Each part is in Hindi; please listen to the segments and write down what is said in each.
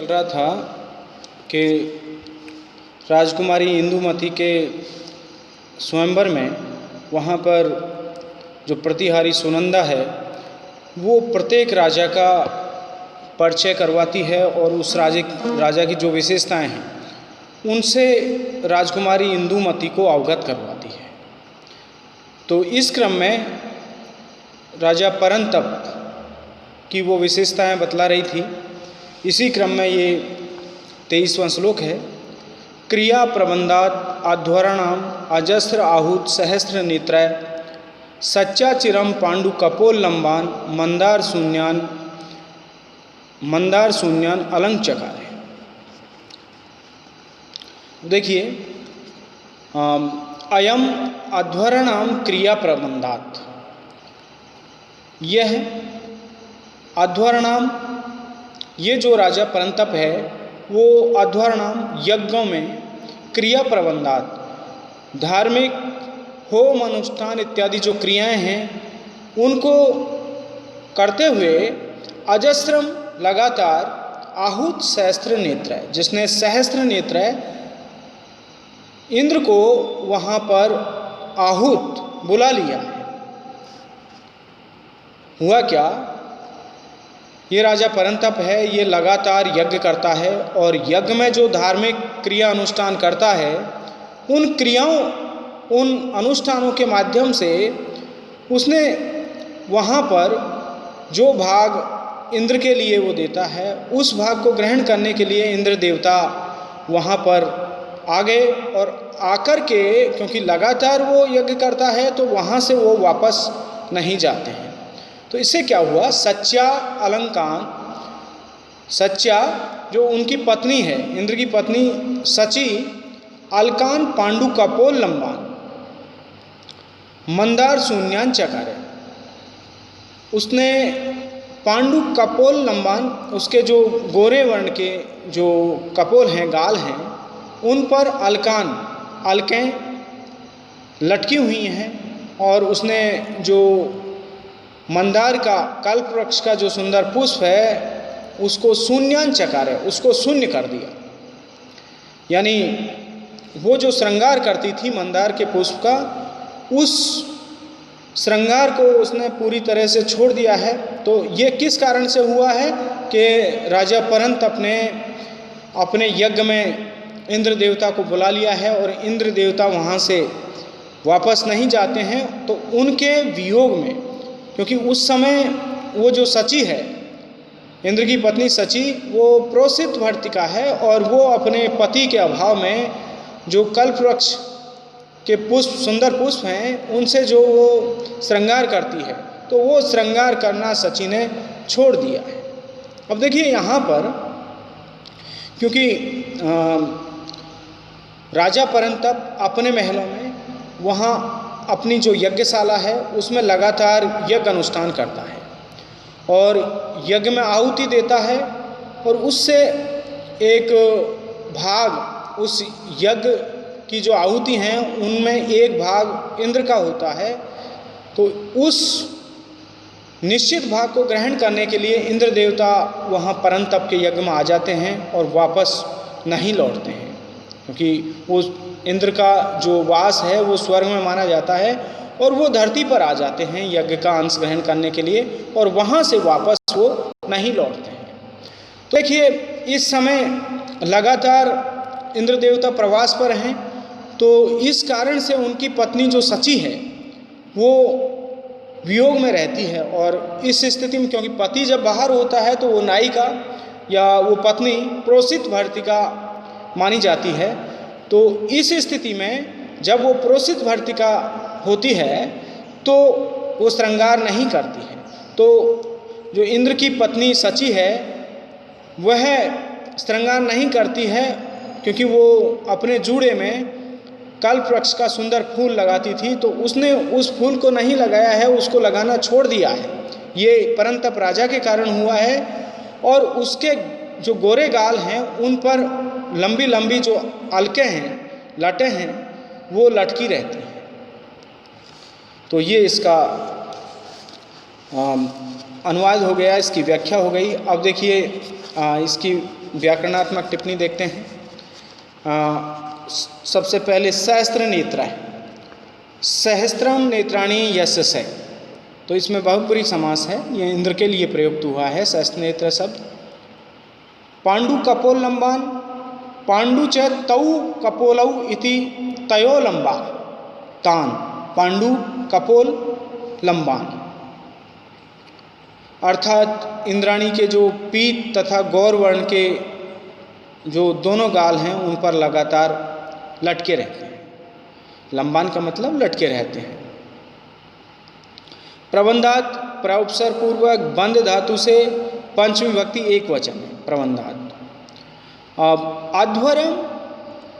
चल रहा था कि राजकुमारी इंदुमती के स्वयंवर में वहाँ पर जो प्रतिहारी सुनंदा है वो प्रत्येक राजा का परिचय करवाती है और उस राजा की जो विशेषताएं हैं उनसे राजकुमारी इंदुमती को अवगत करवाती है। तो इस क्रम में राजा परंतप की वो विशेषताएं बतला रही थी। इसी क्रम में ये 23वां श्लोक है। क्रिया प्रबंधात अध्वराणाम अजस्र आहूत सहस्र नेत्रय सच्चा चिरम पांडु कपोल लंबान मंदार शून्यान अलंग चकारे। देखिए, अयम अध्वराणाम क्रिया प्रबंधात, यह अध्वराणाम, ये जो राजा परंतप है वो अध्वराणाम यज्ञों में क्रिया प्रबंधात धार्मिक होम अनुष्ठान इत्यादि जो क्रियाएं हैं उनको करते हुए अजस्रम लगातार आहूत सहस्त्र नेत्र है, जिसने सहस्त्र नेत्र है इंद्र को वहाँ पर आहूत बुला लिया है। हुआ क्या, ये राजा परंतप है, ये लगातार यज्ञ करता है और यज्ञ में जो धार्मिक क्रिया अनुष्ठान करता है उन क्रियाओं उन अनुष्ठानों के माध्यम से उसने वहाँ पर जो भाग इंद्र के लिए वो देता है उस भाग को ग्रहण करने के लिए इंद्र देवता वहाँ पर आ गए और आकर के, क्योंकि लगातार वो यज्ञ करता है तो वहाँ से वो वापस नहीं जाते हैं। तो इससे क्या हुआ, सच्चा अलंकान, सच्चा जो उनकी पत्नी है, इंद्र की पत्नी सची, अलकान पांडु कपोल लंबान मंदार शून्यान चकारे, उसने पांडु कपोल लंबान, उसके जो गोरे वर्ण के जो कपोल हैं, गाल हैं, उन पर अलकें लटकी हुई हैं और उसने जो मंदार का कल्प वृक्ष का जो सुंदर पुष्प है उसको शून्यान चकारे, उसको शून्य कर दिया। यानी वो जो श्रृंगार करती थी मंदार के पुष्प का, उस श्रृंगार को उसने पूरी तरह से छोड़ दिया है। तो ये किस कारण से हुआ है कि राजा परंतप ने अपने यज्ञ में इंद्र देवता को बुला लिया है और इंद्र देवता वहाँ से वापस नहीं जाते हैं। तो उनके वियोग में, क्योंकि उस समय वो जो सची है, इंद्र की पत्नी सची, वो प्रोसित भर्तिका है और वो अपने पति के अभाव में जो कल्प वृक्ष के पुष्प, सुंदर पुष्प हैं, उनसे जो वो श्रृंगार करती है, तो वो श्रृंगार करना सची ने छोड़ दिया है। अब देखिए यहाँ पर, क्योंकि राजा परंतप अपने महलों में वहाँ अपनी जो यज्ञशाला है उसमें लगातार यज्ञ अनुष्ठान करता है और यज्ञ में आहुति देता है और उससे एक भाग, उस यज्ञ की जो आहुति हैं उनमें एक भाग इंद्र का होता है। तो उस निश्चित भाग को ग्रहण करने के लिए इंद्र देवता वहाँ परंतप के यज्ञ में आ जाते हैं और वापस नहीं लौटते हैं, क्योंकि वो इंद्र का जो वास है वो स्वर्ग में माना जाता है और वो धरती पर आ जाते हैं यज्ञ का अंश ग्रहण करने के लिए और वहाँ से वापस वो नहीं लौटते हैं। तो देखिए, इस समय लगातार इंद्र देवता प्रवास पर हैं, तो इस कारण से उनकी पत्नी जो सची है वो वियोग में रहती है और इस स्थिति में, क्योंकि पति जब बाहर होता है तो वो नायिका या वो पत्नी प्रोसित भर्तिका मानी जाती है। तो इस स्थिति में जब वो प्रोसित भर्तिका होती है तो वो श्रृंगार नहीं करती है। तो जो इंद्र की पत्नी सची है वह श्रृंगार नहीं करती है, क्योंकि वो अपने जूड़े में कल्प वृक्ष का सुंदर फूल लगाती थी, तो उसने उस फूल को नहीं लगाया है, उसको लगाना छोड़ दिया है। ये परंतप राजा के कारण हुआ है और उसके जो गोरे गाल हैं उन पर लंबी लंबी जो अलकें हैं, लटें हैं, वो लटकी रहती हैं। तो ये इसका अनुवाद हो गया, इसकी व्याख्या हो गई। अब देखिए इसकी व्याकरणात्मक टिप्पणी देखते हैं। सबसे पहले सहस्त्र नेत्र है, सहस्त्रम नेत्राणी यस्य से, तो इसमें बहुपुरी समास है, यह इंद्र के लिए प्रयुक्त हुआ है सहस्त्र नेत्र शब्द। पांडु कपोल लंबान, पांडु च तौ कपोलौ इति तयो लंबा तान, पांडु कपोल लंबान, अर्थात इंद्राणी के जो पीत तथा गौर वर्ण के जो दोनों गाल हैं उन पर लगातार लटके रहते हैं। लंबान का मतलब लटके रहते हैं। प्रबंधात प्रउपसर्ग पूर्वक बंद धातु से पंचमी विभक्ति एक वचन है, प्रबंधात। अब अध्वरम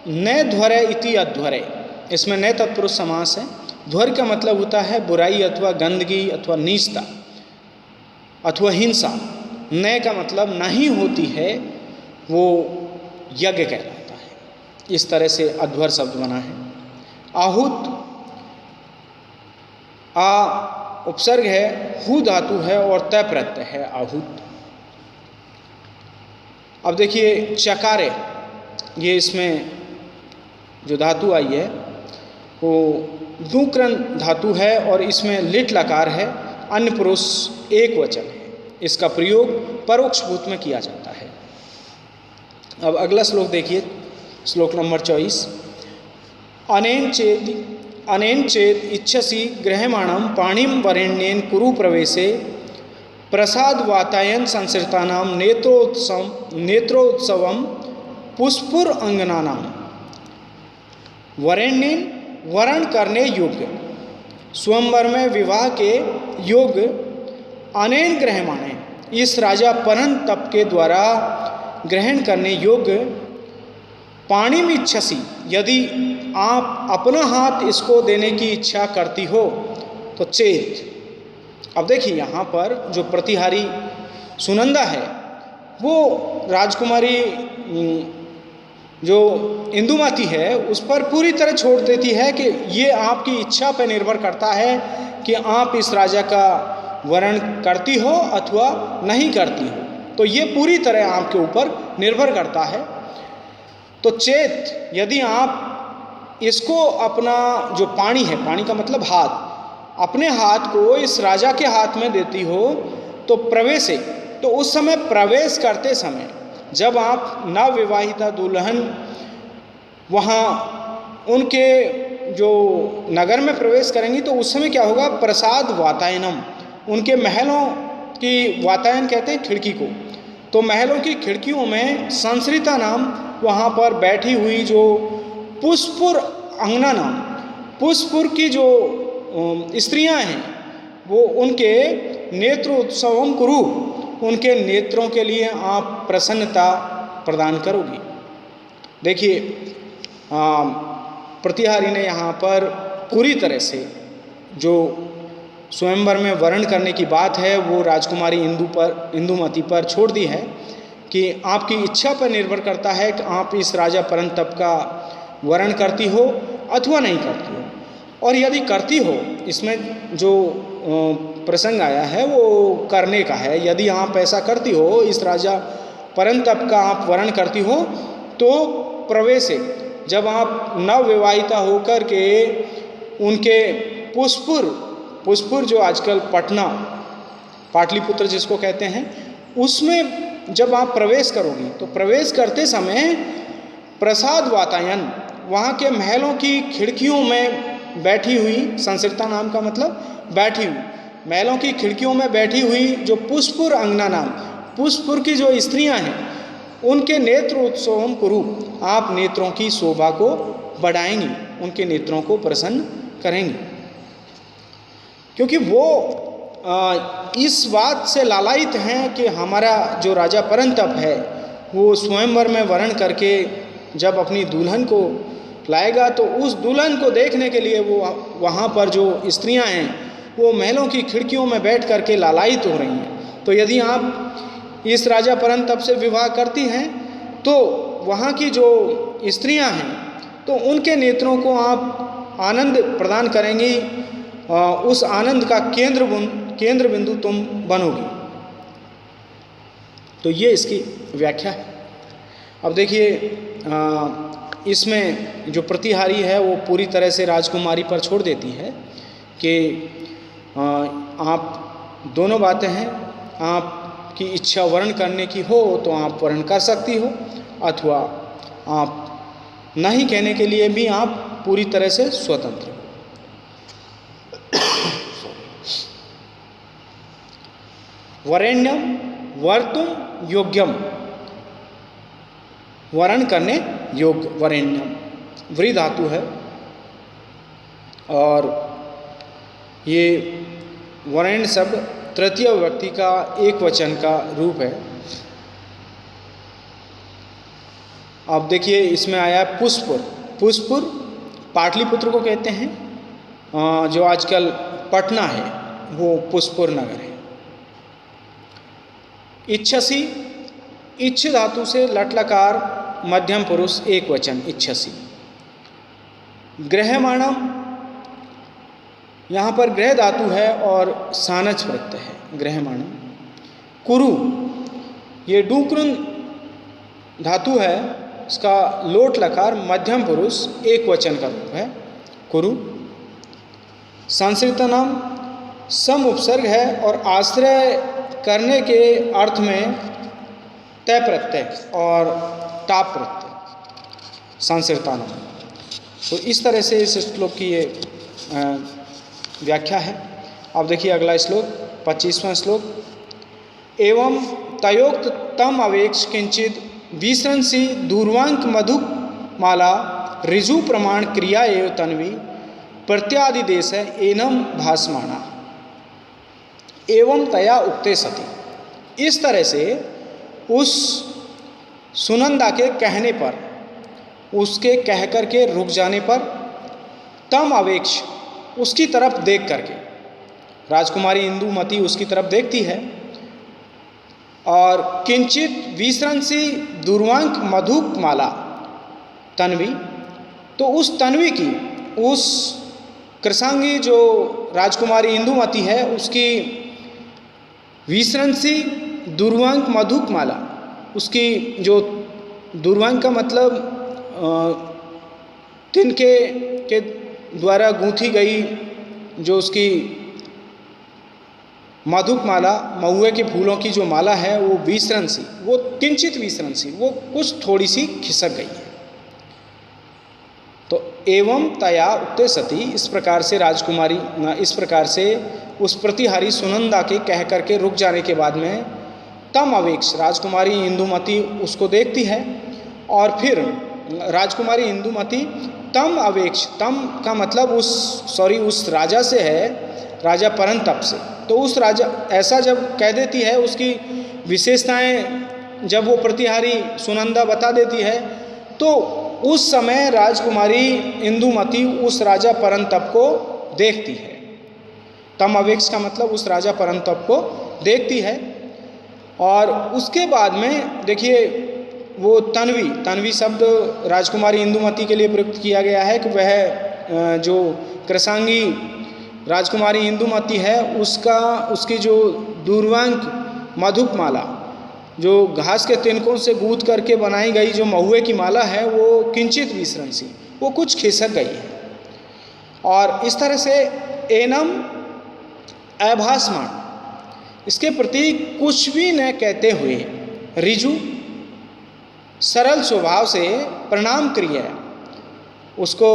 न ध्वरे इति अध्वरे, इसमें न तत्पुरुष समास है। ध्वर का मतलब होता है बुराई अथवा गंदगी अथवा नीचता अथवा हिंसा। न का मतलब नहीं होती है, वो यज्ञ कहलाता है। इस तरह से अध्वर शब्द बना है। आहुत, आ उपसर्ग है, हु धातु है और तय प्रत्यय है आहुत। अब देखिए चकारे, ये इसमें जो धातु आई है वो दूकरण धातु है और इसमें लिट लकार है, अन्य पुरुष एक वचन है। इसका प्रयोग परोक्ष भूत में किया जाता है। अब अगला श्लोक देखिए, श्लोक नंबर 24। अनेन चेत इच्छसि गृह्यमाणं पाणिं वरेण्येन कुरु प्रवेशे प्रसाद वातायन संसृतानां नेत्रोत्सवम पुष्पुर अंगनानाम। वरेण्येन वरण करने योग्य, स्वयंवर में विवाह के योग्य, अनेन ग्रहमाणे इस राजा परंतप के द्वारा ग्रहण करने योग्य, पाणिम इच्छसि यदि आप अपना हाथ इसको देने की इच्छा करती हो तो चेत। अब देखिए यहाँ पर जो प्रतिहारी सुनंदा है वो राजकुमारी जो इंदुमती है उस पर पूरी तरह छोड़ देती है कि ये आपकी इच्छा पर निर्भर करता है कि आप इस राजा का वरण करती हो अथवा नहीं करती हो, तो ये पूरी तरह आपके ऊपर निर्भर करता है। तो चेत यदि आप इसको अपना जो पाणी है, पाणी का मतलब हाथ, अपने हाथ को इस राजा के हाथ में देती हो तो प्रवेश है, तो उस समय प्रवेश करते समय जब आप नवविवाहिता दुल्हन वहाँ उनके जो नगर में प्रवेश करेंगी तो उस समय क्या होगा, प्रसाद वातायनम, उनके महलों की, वातायन कहते हैं खिड़की को, तो महलों की खिड़कियों में संसरिता नाम वहाँ पर बैठी हुई जो पुष्पुर अंगना नाम, पुष्पुर की जो स्त्रियां हैं वो उनके नेत्रोत्सवम कुरु, उनके नेत्रों के लिए आप प्रसन्नता प्रदान करोगी। देखिए प्रतिहारी ने यहाँ पर पूरी तरह से जो स्वयंवर में वर्ण करने की बात है वो राजकुमारी इंदुमती पर छोड़ दी है कि आपकी इच्छा पर निर्भर करता है कि आप इस राजा परंतप का वर्ण करती हो अथवा नहीं करती हो। और यदि करती हो, इसमें जो प्रसंग आया है वो करने का है, यदि आप ऐसा करती हो, इस राजा परंतप का आप वर्ण करती हो तो प्रवेश, जब आप नवविवाहिता होकर के उनके पुष्पुर जो आजकल पटना पाटलिपुत्र जिसको कहते हैं उसमें जब आप प्रवेश करोगी तो प्रवेश करते समय प्रसाद वातायन, वहाँ के महलों की खिड़कियों में बैठी हुई, संसरिता नाम का मतलब बैठी हुई, महलों की खिड़कियों में बैठी हुई जो पुष्पुर अंगना नाम, पुष्पुर की जो स्त्रियां हैं उनके नेत्रोत्सवम कुरु, आप नेत्रों की शोभा को बढ़ाएंगी, उनके नेत्रों को प्रसन्न करेंगी, क्योंकि वो इस बात से लालायित हैं कि हमारा जो राजा परंतप है वो स्वयंवर में वर्ण करके जब अपनी दुल्हन को लाएगा तो उस दुल्हन को देखने के लिए वो वहाँ पर जो स्त्रियां हैं वो महलों की खिड़कियों में बैठ करके लालायित हो रही हैं। तो यदि आप इस राजा परंतप से विवाह करती हैं तो वहाँ की जो स्त्रियां हैं तो उनके नेत्रों को आप आनंद प्रदान करेंगी, उस आनंद का केंद्र बिंदु तुम बनोगी। तो ये इसकी व्याख्या है। अब देखिए इसमें जो प्रतिहारी है वो पूरी तरह से राजकुमारी पर छोड़ देती है कि आप दोनों बातें हैं, आपकी इच्छा वर्ण करने की हो तो आप वर्ण कर सकती हो, अथवा आप नहीं कहने के लिए भी आप पूरी तरह से स्वतंत्र हो। वरेण्यम वर्तुम योग्यम, वर्ण करने योग्य, वरेण्यम व्री धातु है और ये वरेण्य शब्द तृतीय व्यक्ति का एक वचन का रूप है। अब देखिए इसमें आया पुष्पुर। पुष्पुर पाटलिपुत्र को कहते हैं, जो आजकल पटना है वो पुष्पुर नगर है। इच्छसी, इच्छ धातु से लट लकार मध्यम पुरुष एक वचन इच्छसी। ग्रहमाणम, यहाँ पर ग्रह धातु है और सानच प्रत्यय है ग्रहमाणम। कुरु, ये डूकृन धातु है, इसका लोट लकार मध्यम पुरुष एक वचन का रूप है कुरु। संसृतनम सम उपसर्ग है और आश्रय करने के अर्थ में तय प्रत्यय और टाप प्रत्यय संसृतानम। तो इस तरह से इस श्लोक की ये व्याख्या है। अब देखिए अगला श्लोक 25वां श्लोक। एवं तयोक्त तम अवेक्ष किंचित विसृंसी दूर्वांक मधुक माला ऋजु प्रमाण क्रिया एव तन्वी प्रत्यादिदेश एनम भासमाना एवं तया उक्ते सति। इस तरह से उस सुनंदा के कहने पर, उसके कह कर के रुक जाने पर, तम अवेक्ष उसकी तरफ देख करके, राजकुमारी इंदुमती उसकी तरफ देखती है और किंचित विसृंसी दूर्वांक मधुक माला तन्वी, तो उस तन्वी की, उस कृशांगी जो राजकुमारी इंदुमती है उसकी विसृंसी दूर्वांक मधुक माला, उसकी जो दूर्वांक का मतलब तिनके के द्वारा गूंथी गई जो उसकी मधुक माला, महुए के फूलों की जो माला है वो विसृंसी, वो किंचित विसृंसी, वो कुछ थोड़ी सी खिसक गई है। तो एवं तया उक्ते सती, इस प्रकार से राजकुमारी, इस प्रकार से उस प्रतिहारी सुनंदा के कह करके रुक जाने के बाद में तम अवेक्ष, राजकुमारी इंदुमती उसको देखती है और फिर राजकुमारी इंदुमती तम अवेक्ष, तम का मतलब उस राजा से है, राजा परंतप से। तो उस राजा ऐसा जब कह देती है, उसकी विशेषताएं जब वो प्रतिहारी सुनंदा बता देती है, तो उस समय राजकुमारी इंदुमती उस राजा परंतप को देखती है। तम अवेक्ष का मतलब उस राजा परंतप को देखती है। और उसके बाद में देखिए वो तन्वी शब्द राजकुमारी इंदुमती के लिए प्रयुक्त किया गया है कि वह जो कृशांगी राजकुमारी इंदुमती है उसकी जो दूर्वांक मधुक माला, जो घास के तिनकों से गूंथ करके बनाई गई जो महुए की माला है, वो किंचित विसृंसी, वो कुछ खिसक गई है। और इस तरह से एनम अभासमान, इसके प्रति कुछ भी न कहते हुए ऋजु सरल स्वभाव से प्रणाम क्रिया, उसको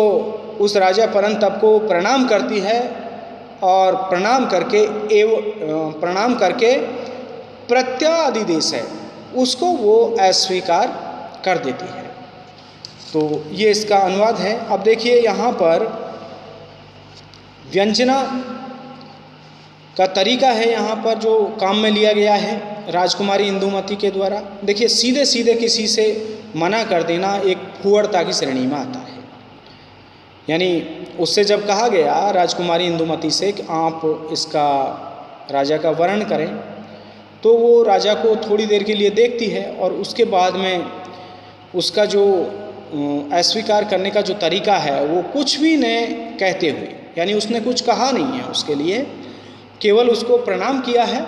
उस राजा परंतप को प्रणाम करती है और प्रणाम करके प्रत्यादिदेश है उसको वो अस्वीकार कर देती है। तो ये इसका अनुवाद है। अब देखिए यहाँ पर व्यंजना का तरीका है, यहाँ पर जो काम में लिया गया है राजकुमारी इंदुमती के द्वारा। देखिए सीधे सीधे किसी से मना कर देना एक फुहड़ता की श्रेणी में आता है। यानी उससे जब कहा गया राजकुमारी इंदुमती से कि आप इसका राजा का वर्ण करें, तो वो राजा को थोड़ी देर के लिए देखती है और उसके बाद में उसका जो अस्वीकार करने का जो तरीका है वो कुछ भी न कहते हुए, यानी उसने कुछ कहा नहीं है उसके लिए, केवल उसको प्रणाम किया है,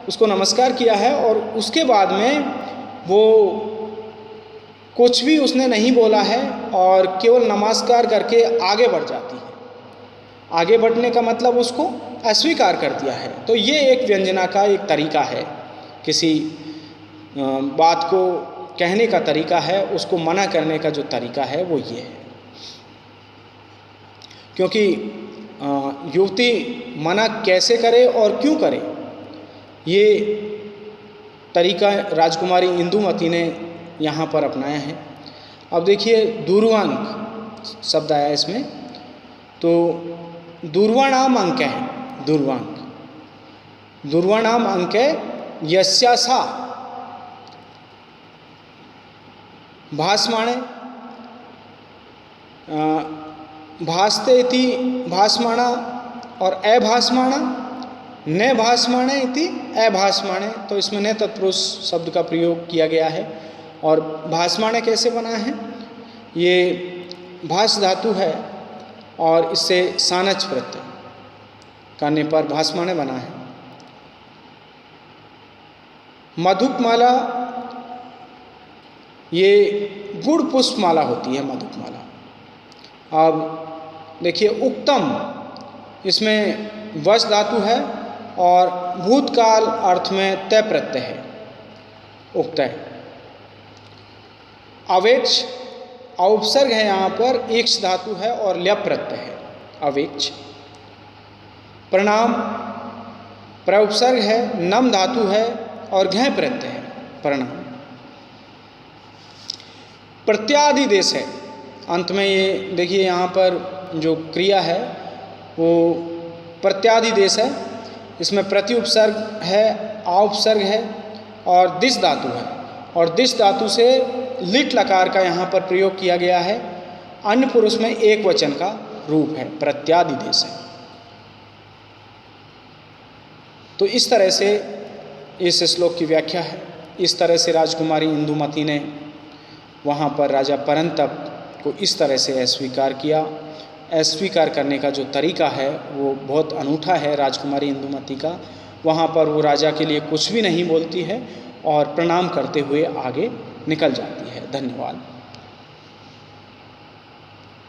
उसको नमस्कार किया है और उसके बाद में वो कुछ भी उसने नहीं बोला है और केवल नमस्कार करके आगे बढ़ जाती है। आगे बढ़ने का मतलब उसको अस्वीकार कर दिया है। तो ये एक व्यंजना का एक तरीका है, किसी बात को कहने का तरीका है, उसको मना करने का जो तरीका है वो ये है। क्योंकि युवती मना कैसे करे और क्यों करे, ये तरीका राजकुमारी इंदुमती ने यहाँ पर अपनाया है। अब देखिए दूर्वांक शब्द आया इसमें, तो दूर्वाणाम अंक है, दूर्वाणाम अंक यस्या सा भासमाणे भासते इति भासमाणा और अभासमाणा न भासमाणे इति अभासमाणे। तो इसमें न तत्पुरुष शब्द का प्रयोग किया गया है। और भासमाणे कैसे बना है, ये भास धातु है और इससे सानच प्रत्यय करने पर भासमाणे बना है। मधुपमाला, ये गुड़ पुष्पमाला होती है मधुपमाला। अब देखिए उक्तम, इसमें वश धातु है और भूतकाल अर्थ में तय प्रत्यय है, उक्त है। अवेक्ष औपसर्ग है, यहाँ पर एक्ष धातु है और ल्यप प्रत्यय है, अवेक्ष। प्रणाम प्रउपसर्ग है, नम धातु है और घय प्रत्यय है, प्रणाम। प्रत्यादिदेश है, अंत में ये देखिए यहाँ पर जो क्रिया है वो प्रत्यादिदेश है। इसमें प्रति उपसर्ग है, औपसर्ग है और दिश धातु है, और दिश धातु से लिट लकार का यहाँ पर प्रयोग किया गया है। अन्य पुरुष में एक वचन का रूप है, प्रत्यादिदेश है। तो इस तरह से इस श्लोक की व्याख्या है। इस तरह से राजकुमारी इंदुमती ने वहाँ पर राजा परंतप को इस तरह से अस्वीकार किया। अस्वीकार करने का जो तरीका है वो बहुत अनूठा है राजकुमारी इंदुमती का। वहाँ पर वो राजा के लिए कुछ भी नहीं बोलती है और प्रणाम करते हुए आगे निकल जाती है। धन्यवाद।